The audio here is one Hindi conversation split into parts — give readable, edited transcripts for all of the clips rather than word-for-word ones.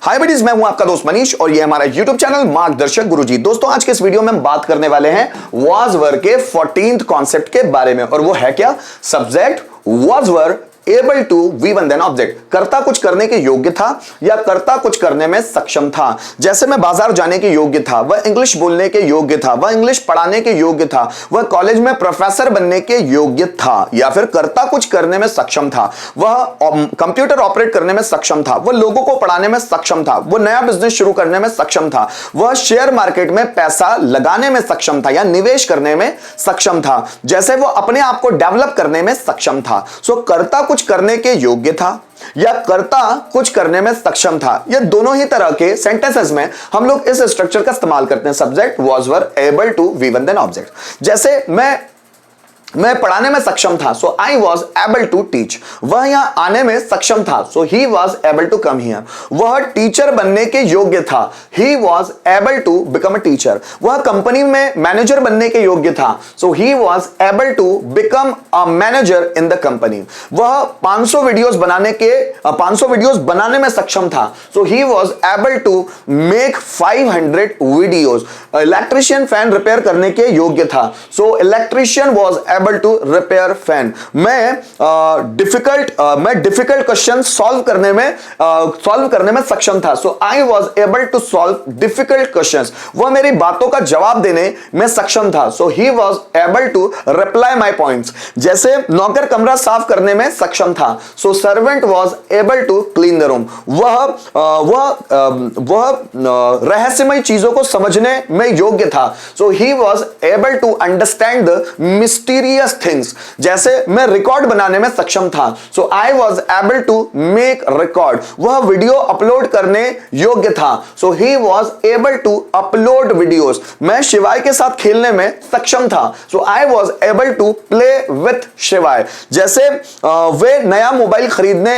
हाय बडीज, मैं हूं आपका दोस्त मनीष और ये हमारा यूट्यूब चैनल मार्गदर्शक गुरुजी। दोस्तों, आज के इस वीडियो में हम बात करने वाले हैं वाज वर के 14th कॉन्सेप्ट के बारे में, और वो है क्या? Subject was were able to V one then object. कर्ता कुछ करने के योग्य था या कर्ता कुछ करने में सक्षम था। जैसे मैं बाजार जाने के योग्य था, वह इंग्लिश बोलने के योग्य था, वह इंग्लिश पढ़ाने के योग्य था, वह कॉलेज में प्रोफेसर बनने के योग्य था। या फिर कर्ता कुछ करने में सक्षम था, वह कंप्यूटर ऑपरेट करने में सक्षम था, वह लोगों को पढ़ाने में सक्षम था, वह नया बिजनेस शुरू करने में सक्षम था, वह शेयर मार्केट में पैसा लगाने में सक्षम था या निवेश करने में सक्षम था। जैसे वो अपने आप को डेवलप करने में सक्षम था। सो कर्ता कुछ करने के योग्य था या कर्ता कुछ करने में सक्षम था। ये दोनों ही तरह के सेंटेंसेस में हम लोग इस स्ट्रक्चर का इस्तेमाल करते हैं, subject was were able to V one then object. जैसे मैं पढ़ाने में सक्षम था, so I was able to teach. वह यहां आने में सक्षम था, so he was able to come here. वह टीचर बनने के योग्य था, he was able to become a teacher. वह कंपनी में मैनेजर बनने के योग्य था, so he was able to become a manager in the company. वह 500 वीडियोस बनाने में सक्षम था, so he was able to make 500 videos. Electrician fan repair करने के योग्य था, so electrician was able to repair fan। मैं डिफिकल्ट क्वेश्चन सॉल्व करने में सक्षम था, so I was able to solve difficult questions. वह मेरी बातों का जवाब देने में सक्षम था, so he was able to reply my points. जैसे नौकर कमरा साफ करने में सक्षम था, सो servant was able to clean the room. वह रहस्यमय चीजों को समझने में योग्य था, so he was able to understand the mysterious things. जैसे मैं रिकॉर्ड बनाने में सक्षम था, so I was able to make record. वह वीडियो अपलोड करने योग्य था, so he was able to upload videos. मैं शिवाय के साथ खेलने में सक्षम था, so I was able to play with Shivay. जैसे वे नया मोबाइल खरीदने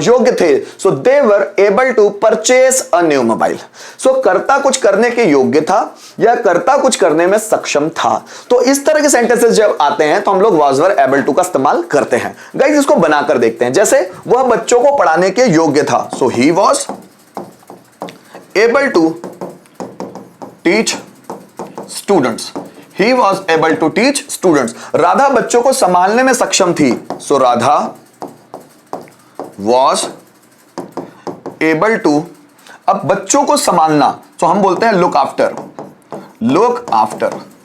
योग्य थे, so they were able to purchase a new mobile. So कर्ता कुछ करने के योग्य था या कर्ता कुछ करने में सक्षम था। तो इस तरह के सेंटेंसेस जब आते हैं तो हम लोग वाज वर एबल टू का इस्तेमाल करते हैं। गाइस, इसको बनाकर देखते हैं। जैसे वह बच्चों को पढ़ाने के योग्य था, so he was able to teach students. He was able to teach students. Radha बच्चों को संभालने में सक्षम थी, so Radha was able to. अब बच्चों को संभालना, तो हम बोलते हैं लुक आफ्टर,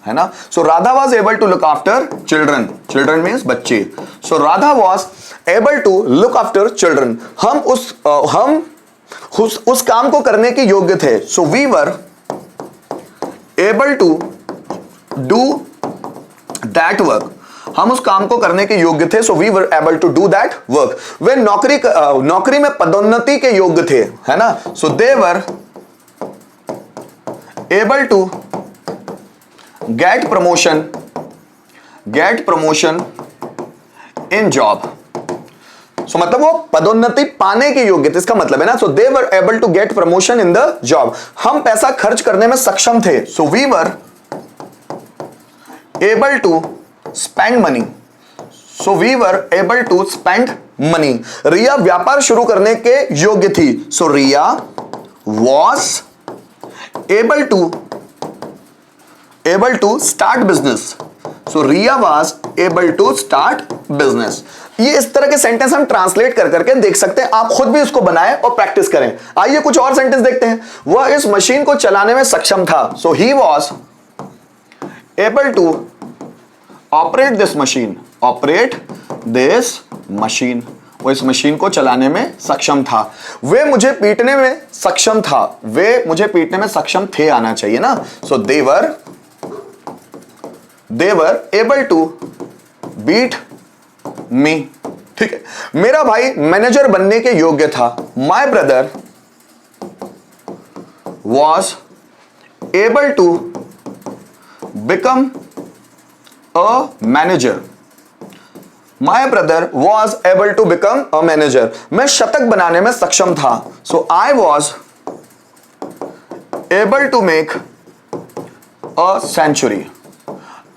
है ना। So Radha was able to look after children means बच्चे। So Radha was able to look after children. हम उस काम को करने के योग्य थे, so we were able to do that work. हम उस काम को करने के योग्य थे, so we were able to do that work. वे नौकरी में पदोन्नति के योग्य थे, है ना, so they were able to get promotion in job. सो मतलब वो पदोन्नति पाने के योग्य थे, इसका मतलब है ना। So they were able to get promotion in the job. हम पैसा खर्च करने में सक्षम थे, so we were able to spend money. So we were able to spend money. Riya व्यापार शुरू करने के योग्य थी, so Riya was able to start business। so Riya was able to start business। ये इस तरह के सेंटेंस हम ट्रांसलेट कर करके देख सकते हैं। आप खुद भी इसको बनाएं और प्रैक्टिस करें। आइए कुछ और सेंटेंस देखते हैं। वह इस मशीन को चलाने में सक्षम था, so he was able to operate this machine। वो इस मशीन को चलाने में सक्षम था। वे मुझे पीटने में सक्षम थे आना चाहिए ना। सो they were able to beat me। ठीक है। मेरा भाई मैनेजर बनने के योग्य था, my brother was able to become a manager। My brother was able to become a manager। मैं शतक बनाने में सक्षम था, so I was able to make a century।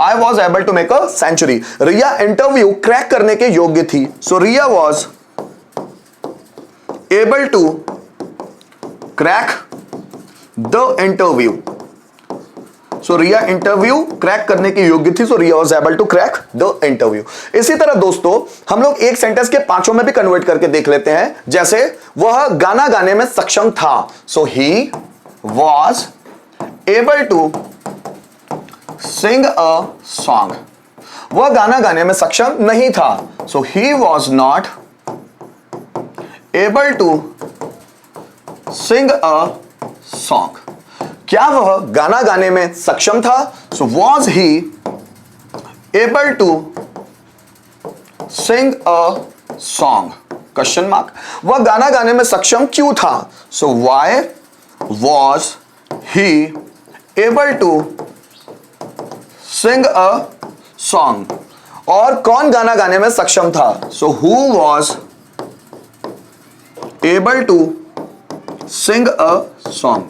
I was able to make a century। Riya interview crack करने के योग्य थी, so Riya was able to crack the interview. So Riya interview crack करने की योग्य थी, so Riya was able to crack the interview. इसी तरह दोस्तों हम लोग एक सेंटेंस के पांचों में भी कन्वर्ट करके देख लेते हैं। जैसे वह गाना गाने में सक्षम था, so he was able to sing a song. वह गाना गाने में सक्षम नहीं था, so he was not able to sing a song. क्या वह गाना गाने में सक्षम था? So was he able to sing a song, question mark. वह गाना गाने में सक्षम क्यों था? So why was he able to sing a song. और कौन गाना गाने में सक्षम था? So who was able to sing a song.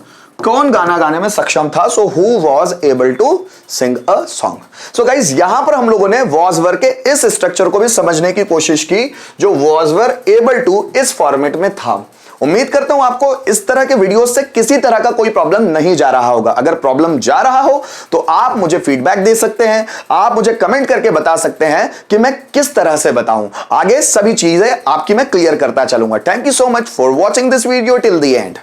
कौन गाना गाने में सक्षम था? So who was able to sing a song. So guys यहां पर हम लोगों ने वॉज वर्ब के इस स्ट्रक्चर को भी समझने की कोशिश की जो वॉज वर्ब एबल टू इस फॉर्मेट में था। उम्मीद करता हूं आपको इस तरह के वीडियोस से किसी तरह का कोई प्रॉब्लम नहीं जा रहा होगा। अगर प्रॉब्लम जा रहा हो तो आप मुझे फीडबैक दे सकते हैं, आप मुझे कमेंट करके बता सकते हैं कि मैं किस तरह से बताऊं। आगे सभी चीजें आपकी मैं क्लियर करता चलूंगा। Thank you so much for watching this video till the end.